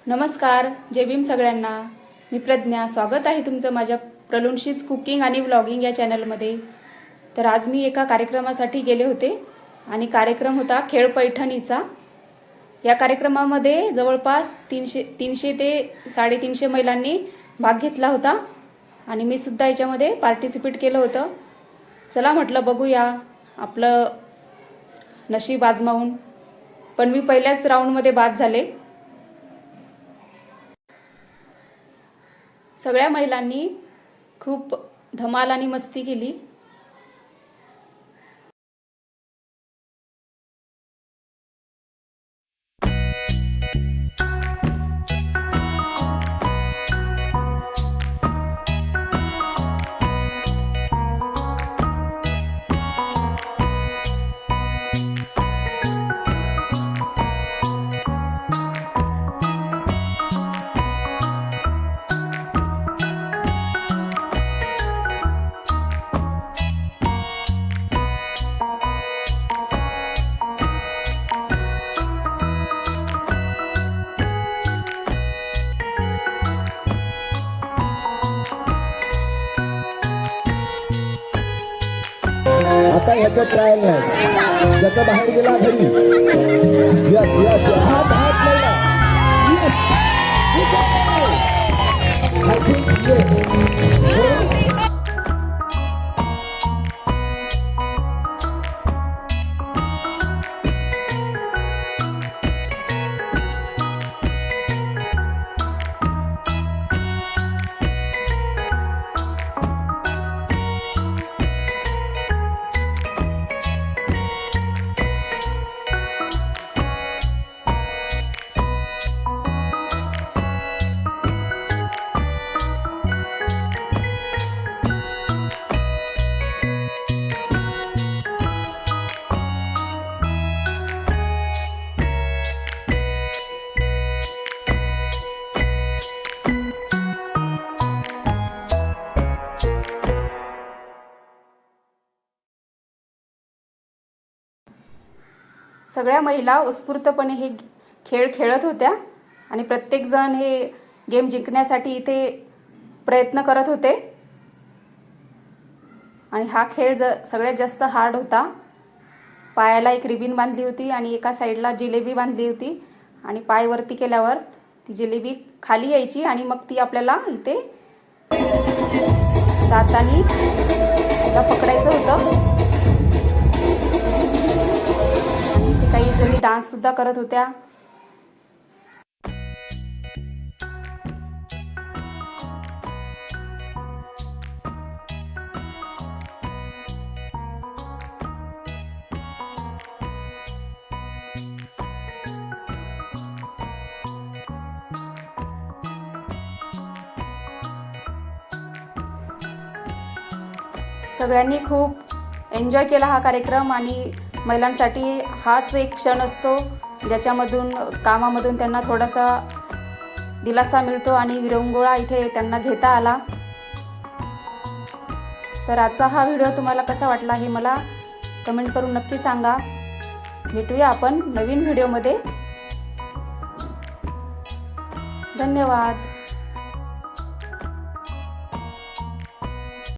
नमस्कार, जय भीम सगळ्यांना. मी प्रज्ञा. स्वागत आहे तुमचं माझ्या प्रलुंशीज कुकिंग आणि व्लॉगिंग या चॅनलमध्ये. तर आज मी एका कार्यक्रमासाठी गेले होते आणि कार्यक्रम होता खेळ पैठणीचा. या कार्यक्रमामध्ये जवळपास 300 ते 350 महिलांनी भाग घेतला होता आणि मी सुद्धा याच्यामध्ये पार्टिसिपेट केलं होतं. चला म्हटलं बघूया आपलं नशीब आजमावून. पण मी पहिल्याच राऊंडमध्ये बाद झाले. सगळ्या महिलांनी खूप धमाल आणि मस्ती केली. आता याचा ट्रायल नाही, ज्याचा बाहेर गेला घरी. हा भाग नाही. सगळ्या महिला उत्स्फूर्तपणे हे खेळ खेळत होत्या आणि प्रत्येकजण हे गेम जिंकण्यासाठी इथे प्रयत्न करत होते. आणि हा खेळ सगळ्यात जास्त हार्ड होता. पायाला एक रिबीन बांधली होती आणि एका साईडला जिलेबी बांधली होती आणि पाय वरती केल्यावर ती जिलेबी खाली यायची आणि मग ती आपल्याला इथे दातांनी पकडायचं होतं. काही जणी डान्स सुद्धा करत होत्या. सगळ्यांनी खूप एन्जॉय केला हा कार्यक्रम आणि महिलांसाठी हाच एक क्षण असतो ज्याच्यामधून कामामधून त्यांना थोडासा दिलासा मिळतो आणि विरंगुळा इथे त्यांना घेता आला. तर आजचा हा व्हिडिओ तुम्हाला कसा वाटला हे मला कमेंट करून नक्की सांगा. भेटूया आपण नवीन व्हिडिओमध्ये. धन्यवाद.